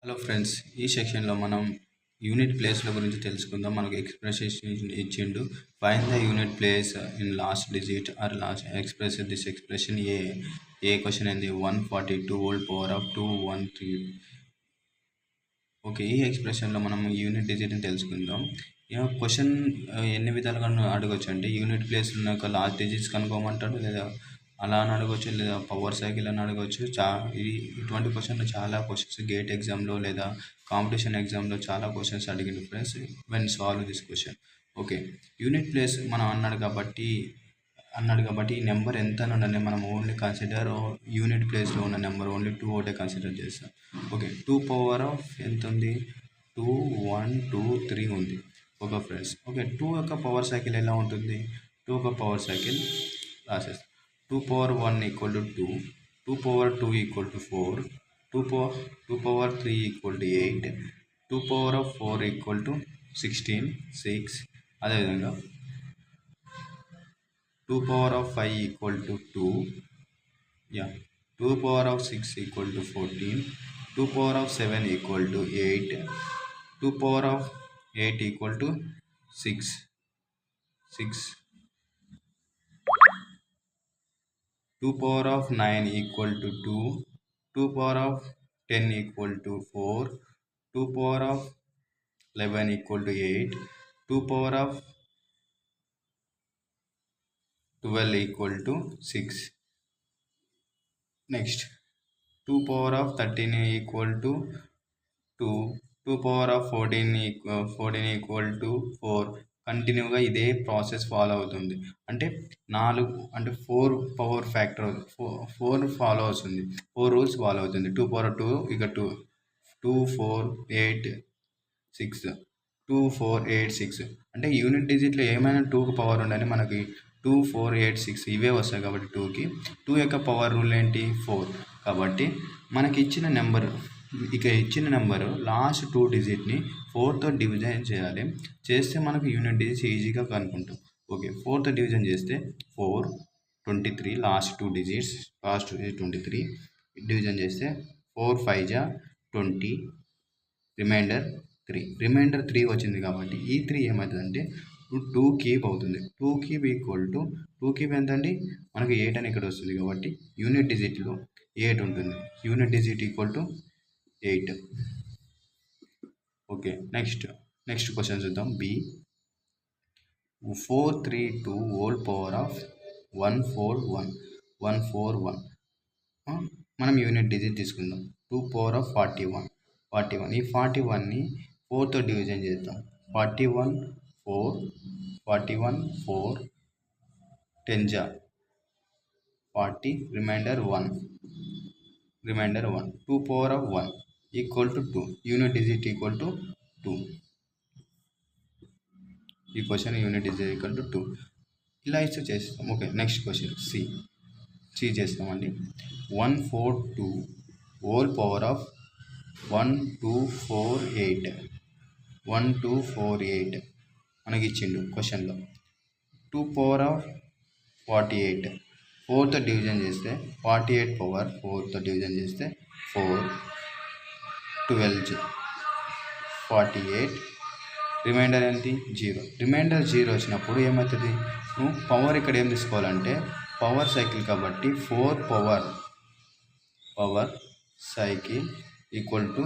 Hello friends, ఈ సెక్షన్లో మనం యూనిట్ ప్లేస్ల గురించి తెలుసుకుందాం. మనకు ఎక్స్ప్రెషన్ ఇచ్చిండు. Find the unit place in last digit or last express this expression. ఏ క్వశ్చన్ ఏంది? 142 whole power of 213. ఓకే, ఈ ఎక్స్ప్రెషన్లో మనం యూనిట్ డిజిట్ని తెలుసుకుందాం. క్వశ్చన్ ఎన్ని విధాలుగా అడగచ్చు అంటే, యూనిట్ ప్లేస్ ఉన్న ఒక లాస్ట్ డిజిట్స్ కనుక్కోమంటాడు, లేదా అలా అని అడగవచ్చు, లేదా పవర్ సైకిల్ అని అడగవచ్చు. ఇటువంటి క్వశ్చన్లు చాలా క్వశ్చన్స్ గేట్ ఎగ్జామ్లో లేదా కాంపిటీషన్ ఎగ్జామ్లో చాలా క్వశ్చన్స్ అడిగిండు friends. When solve this question. Okay, unit place మనం అన్నాడు కాబట్టి ఈ నెంబర్ ఎంత అని ఉండాలి. మనం ఓన్లీ కన్సిడర్ యూనిట్ ప్లేస్లో ఉన్న నెంబర్ ఓన్లీ 2 ఒకటే కన్సిడర్ చేస్తాం. ఓకే, 2 పవర్ ఆఫ్ ఎంత ఉంది? 2 1 2 3 ఉంది. Okay friends. ఓకే, 2 యొక్క పవర్ సైకిల్ ఎలా ఉంటుంది? 2 యొక్క పవర్ సైకిల్ రాసేస్తాం. 2 power 1 equal to 2, 2 power 2 equal to 4, 2 power 3 equal to 8, 2 power of 4 equal to 16 6. అదేవిధంగా 2 power of 5 equal to 2. 2 power of 6 equal to 14. 2 power of 7 equal to 8. 2 power of 8 equal to 6. 2 power of 9 equal to 2. 2 power of 10 equal to 4. 2 power of 11 equal to 8. 2 power of 12 equal to 6. Next, 2 power of 13 equal to 2. 2 power of 14 equal to 4. కంటిన్యూగా ఇదే process follow అవుతుంది. అంటే 4 power factor 4 follow అవుతుంది. 4 rules follow అవుతుంది. 2 power 2 ఇక 2 4 8 6 2 4 8 6. అంటే unit డిజిట్లో ఏమైనా 2కి పవర్ ఉండాలి. మనకి 2 4 8 6 ఇవే వస్తాయి కాబట్టి 2కి 2 యొక్క పవర్ రూల్ ఏంటి? 4. కాబట్టి మనకి ఇచ్చిన నెంబరు లాస్ట్ 2 డిజిట్ని 4తో డివిజన్ చేయాలి. చేస్తే మనకు యూనిట్ డిజిట్స్ ఈజీగా కనుక్కుంటాం. ఓకే, 4తో డివిజన్ చేస్తే 4 23 లాస్ట్ 2 డిజిట్స్ 23 డివిజన్ చేస్తే 4 5 జా 20, రిమైండర్ 3 వచ్చింది. కాబట్టి ఈ 3 ఏమవుతుందంటే 2 క్యూబ్ అవుతుంది. 2 క్యూబ్ ఈక్వల్ టు 2 క్యూబ్ ఎంత అండి? మనకు 8 అని ఇక్కడ వస్తుంది. కాబట్టి యూనిట్ డిజిట్లో 8 ఉంటుంది. Unit digit equal to 8. Okay, next question చూద్దాం. B 432 whole power of 141. మనం యూనిట్ డిజిట్ తీసుకుందాం. 2 పవర్ ఆఫ్ 41. ఈ 41ని 4తో డివిజన్ చేద్దాం. 41 4 10 జా 40, remainder 1. 2 power of 1 equal to 2. Unit digit equal to 2. ఈ question unit digit equal to 2 ఇలా ఇస్తే చేస్తాం. ఓకే, నెక్స్ట్ క్వశ్చన్ సి చేస్తామండి. 142 హోల్ పవర్ ఆఫ్ 1248 మనకి ఇచ్చిండు క్వశ్చన్లో. 2 పవర్ ఆఫ్ 48 4తో డివిజన్ చేస్తే 48 పవర్ 4తో డివిజన్ చేస్తే 4 12 48, రిమైండర్ ఏంటి? 0. రిమైండర్ 0 వచ్చినప్పుడు ఏమవుతుంది? నువ్వు పవర్ ఇక్కడ ఏం తీసుకోవాలంటే పవర్ సైకిల్ కాబట్టి 4 పవర్ సైకిల్ ఈక్వల్ టు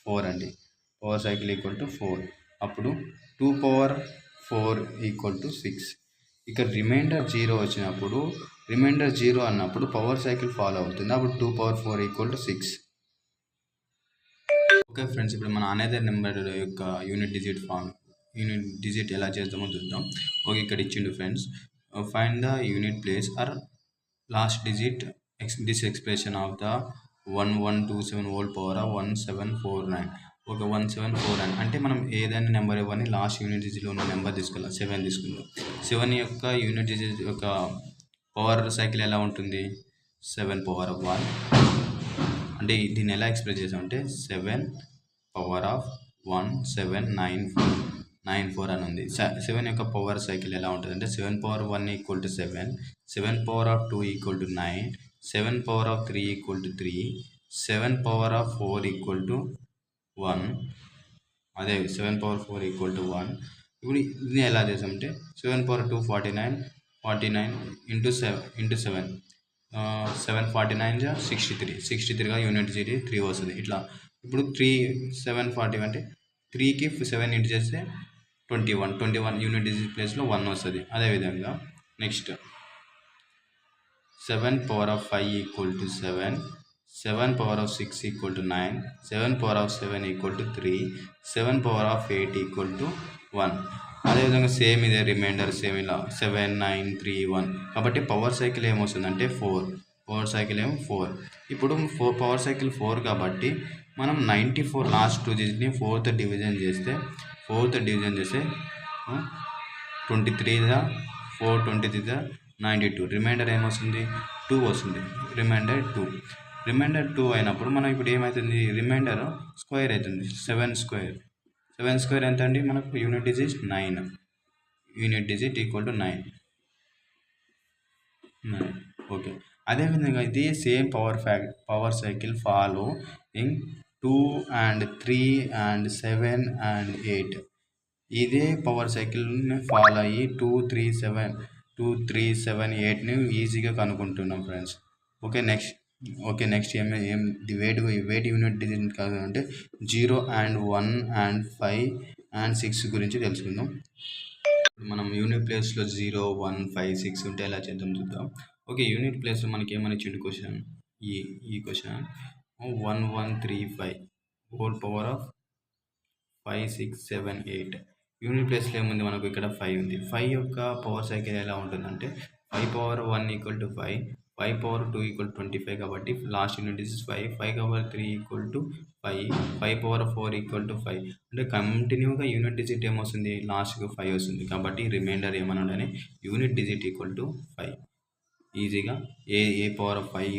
4 అండి. Power cycle equal to 4. అప్పుడు 2 పవర్ 4 ఈక్వల్ టు 6. ఇక రిమైండర్ 0 వచ్చినప్పుడు రిమైండర్ 0 అన్నప్పుడు పవర్ సైకిల్ ఫాలో అవుతుంది. అప్పుడు 2 power 4 equal to 6. Okay friends, ఇప్పుడు మన అనదర్ నెంబర్ యొక్క యూనిట్ డిజిట్ ఎలా చేద్దామో చూద్దాం. ఓకే, ఇక్కడ ఇచ్చిండు friends. Find the unit place or last digit this expression of the 1127 whole power of 1749. ఒక 1749 అంటే మనం ఏదైనా నెంబర్ ఇవ్వని లాస్ట్ యూనిట్ డిజిట్లో ఉన్న నెంబర్ తీసుకెళ్ళాం. 7 తీసుకుందాం. 7 యొక్క యూనిట్ డిజిట్ యొక్క పవర్ సైకిల్ ఎలా ఉంటుంది? 7 పవర్ ఆఫ్ 1. అంటే దీన్ని ఎలా ఎక్స్ప్రెస్ చేసామంటే 7 పవర్ ఆఫ్ 1794 అని ఉంది. 7 యొక్క పవర్ సైకిల్ ఎలా ఉంటుంది అంటే 7 power 1 equal to 7, 7 power of 2 equal to 9, 7 power of 3 equal to 3, 7 power of 4 equal to 1. అదే 7 పవర్ 4 ఈక్వల్ టు 1. ఇప్పుడు ఇది ఎలా చేసామంటే 7 పవర్ 2 49 ఇంటూ 7 749 జా 63గా యూనిట్ జీరో 3 వస్తుంది. ఇట్లా ఇప్పుడు 740 అంటే 3కి 7 ఇంటూ చేస్తే 21 యూనిట్ డిజిట్ ప్లేస్లో 1 వస్తుంది. అదేవిధంగా next 7 power of 5 equal to 7 power of 6 equal to 9 7 power of 7 equal to 3 7 power of 8 equal to 1. అదేవిధంగా సేమ్ ఇదే రిమైండర్ సేమ్ ఇలా 7 9 3 1. కాబట్టి పవర్ సైకిల్ ఏమొస్తుందంటే 4. పవర్ సైకిల్ ఏమో 4. ఇప్పుడు పవర్ సైకిల్ 4 కాబట్టి మనం 94 లాస్ట్ 2 డిజిట్ని ఫోర్త్ డివిజన్ చేస్తే 23 4 23 92. రిమైండర్ ఏమొస్తుంది 2 వస్తుంది. రిమైండర్ 2 అయినప్పుడు మనం ఇప్పుడు ఏమవుతుంది రిమైండర్ స్క్వేర్ అవుతుంది. 7 స్క్వేర్ ఎంత అండి మనకు unit digit 9. Unit digit equal to 9. Okay. అదేవిధంగా ఇది same power cycle follow in 2 and 3 and 7 and 8. ఇదే పవర్ సైకిల్ని ఫాలో అయ్యి 2 3 7 8ని ఈజీగా కనుక్కుంటున్నాం ఫ్రెండ్స్. నెక్స్ట్ వేటి యూనిట్ డిజిట్ కాదు అంటే 0 and 1 and 5 and 6 గురించి తెలుసుకుందాం. మనం యూనిట్ ప్లేస్లో 0 1 5 6 ఉంటే ఎలా చేద్దాం చూద్దాం. ఓకే, యూనిట్ ప్లేస్లో మనకి ఏమైనా ఇచ్చిండు క్వశ్చన్. ఈ question 1 1 3 5 whole power of 5 6 7 8. Unit ప్లేస్లో ఏముంది మనకు ఇక్కడ 5 ఉంది. 5 యొక్క పవర్ సైకిల్ ఎలా ఉంటుందంటే 5 power 1 equal to 5 5 power 2 equal 25 కాబట్టి last unit is 5 5 power 3 equal to 5 5 power 4 equal to 5. అంటే కంటిన్యూగా యూనిట్ డిజిట్ ఏమొస్తుంది లాస్ట్కి 5 వస్తుంది. కాబట్టి రిమైండర్ ఏమన్నా యూనిట్ డిజిట్ ఈక్వల్ టు 5. ఈజీగా ఏ పవర్ ఆఫ్ 5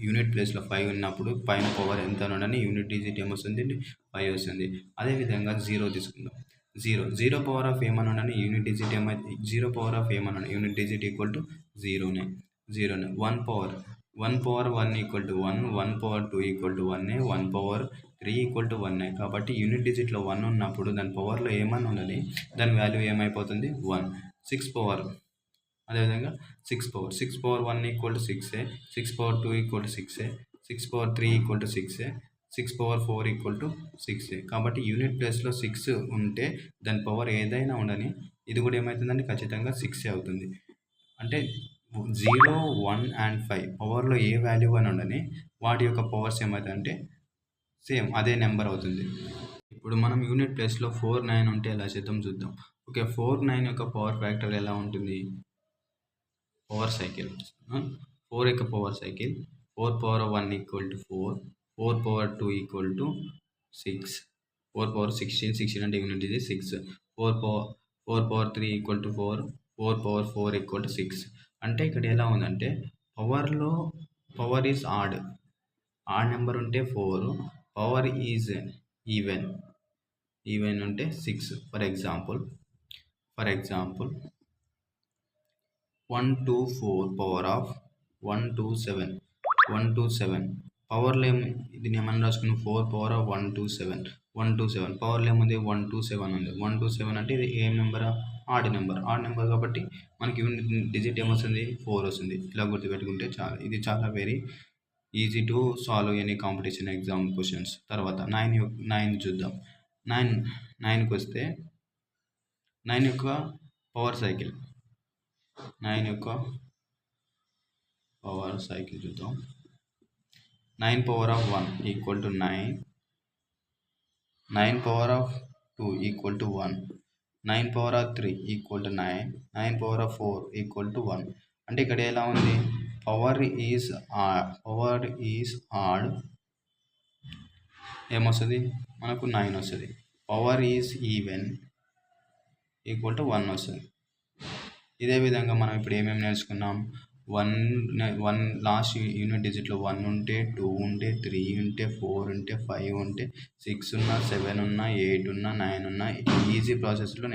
యూనిట్ ప్లేస్లో 5 ఉన్నప్పుడు పైన పవర్ ఎంత ఉండని యూనిట్ డిజిట్ ఏమొస్తుంది 5 వస్తుంది. అదేవిధంగా 0 తీసుకుందాం. 0 పవర్ ఆఫ్ ఏమన్నా ఉండని యూనిట్ డిజిట్ ఏమైతే 0 పవర్ ఆఫ్ ఏమన్నా యూనిట్ డిజిట్ ఈక్వల్ టు 0నే. 1 power 1 equal to 1 1 power 2 equal to 1 1 power 3 equal to 1. కాబట్టి యూనిట్ డిజిట్లో 1 ఉన్నప్పుడు దాని పవర్లో ఏమన్నా ఉన్నది దాని వాల్యూ ఏమైపోతుంది 1. 6 పవర్ అదేవిధంగా 6 power 1 equal to 6 6 power 2 equal to 6 6 power 3 equal to 6 6 power 4 equal to 6. కాబట్టి యూనిట్ ప్లేస్లో 6 ఉంటే దాని పవర్ ఏదైనా ఉండని ఇది కూడా ఏమవుతుందంటే ఖచ్చితంగా 6 అవుతుంది. అంటే 0 1 and 5 పవర్లో ఏ వాల్యూ అని ఉండని వాటి యొక్క పవర్స్ ఏమవుతుందంటే సేమ్ అదే నెంబర్ అవుతుంది. ఇప్పుడు మనం యూనిట్ ప్లేస్లో 4 9 ఉంటే ఎలా చేద్దాం చూద్దాం. ఓకే, 4 9 యొక్క పవర్ ఫ్యాక్టర్ ఎలా ఉంటుంది పవర్ సైకిల్ 4 యొక్క power cycle 4 power 1 equal to 4 4 power 2 equal to 6 4 power 16 అంటే యూనిట్ ఇది 6 4 power 3 equal to 4 4 power 4 equal to 6. అంటే ఇక్కడ ఎలా ఉందంటే పవర్ ఈజ్ ఆడ్ నెంబర్ ఉంటే 4 పవర్ ఈజ్ ఈవెన్ ఉంటే 6. ఫర్ ఎగ్జాంపుల్ 1 2 4 పవర్ ఆఫ్ 1 2 7 పవర్లో దీన్ని ఏమన్నా రాసుకున్నాం 4 పవర్ ఆఫ్ 1 2 7 పవర్లో ఏముంది 1 2 7 ఉంది. 1 2 7 అంటే ఇది ఏం నెంబర్ ఆడ్ నెంబర్ కాబట్టి మనకి యూనిట్ డిజిట్ ఏమొస్తుంది 4 వస్తుంది. ఇలా గుర్తుపెట్టుకుంటే ఇది చాలా very easy to solve any competition exam questions. తర్వాత 9 చూద్దాం. 9కి వస్తే 9 యొక్క పవర్ సైకిల్ 9 యొక్క పవర్ సైకిల్ చూద్దాం. 9 power of 1 equal to 9 power of 2 equal to 1 9 power of 3 equal to 9 power of 4 equal to 1. అంటే ఇక్కడ ఎలా ఉంది పవర్ ఈజ్ ఆడ్ ఏమొస్తుంది మనకు 9 వస్తుంది. Power is even equal to 1 వస్తుంది. ఇదే విధంగా మనం ఇప్పుడు ఏమేమి నేర్చుకున్నాం 1 లాస్ట్ యూనిట్ డిజిట్లో 1 ఉంటే 2 ఉంటే 3 ఉంటే 4 ఉంటే 5 ఉంటే 6 ఉన్నా 7 ఉన్నా 8 ఉన్నా 9 ఉన్నా ఈజీ ప్రాసెస్లో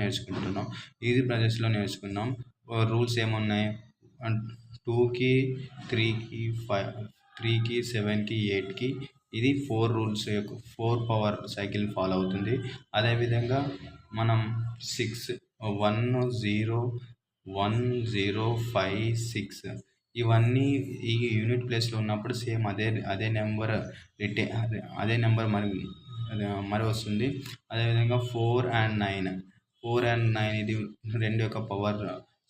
నేర్చుకున్నాం. రూల్స్ ఏమున్నాయి 2కి 3కి 5 3కి 7కి 8కి ఇది 4 రూల్స్ యొక్క 4 పవర్ సైకిల్ ఫాలో అవుతుంది. అదేవిధంగా మనం 6 1 0 1 0 5 6 ఇవన్నీ ఈ యూనిట్ ప్లేస్లో ఉన్నప్పుడు సేమ్ అదే నెంబర్ అదే నెంబర్ మరి వస్తుంది. అదేవిధంగా 4 అండ్ 9 ఇది 2 యొక్క పవర్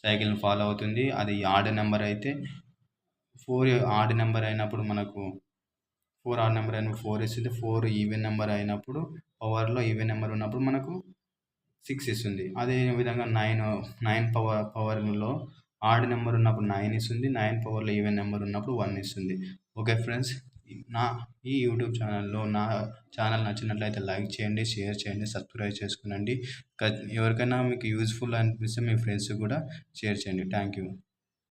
సైకిల్ని ఫాలో అవుతుంది. అది ఆడ్ నెంబర్ అయితే 4 ఆడ్ నెంబర్ అయినప్పుడు మనకు 4 ఆడ్ నెంబర్ అయినప్పుడు 4 ఇస్తుంది. 4 ఈవెన్ నెంబర్ అయినప్పుడు పవర్లో ఈవెన్ నెంబర్ ఉన్నప్పుడు మనకు 6 ఇస్తుంది. అదే విధంగా 9 పవర్లో ఆడ్ నెంబర్ ఉన్నప్పుడు 9 ఇస్తుంది. 9 పవర్లో ఈవెన్ నెంబర్ ఉన్నప్పుడు 1 ఇస్తుంది. ఓకే ఫ్రెండ్స్, ఈ యూట్యూబ్ ఛానల్లో నా ఛానల్ నచ్చినట్లయితే లైక్ చేయండి, షేర్ చేయండి, సబ్స్క్రైబ్ చేసుకునండి. ఎవరికైనా మీకు యూజ్ఫుల్ అనిపిస్తే మీ ఫ్రెండ్స్ కూడా షేర్ చేయండి. Thank you.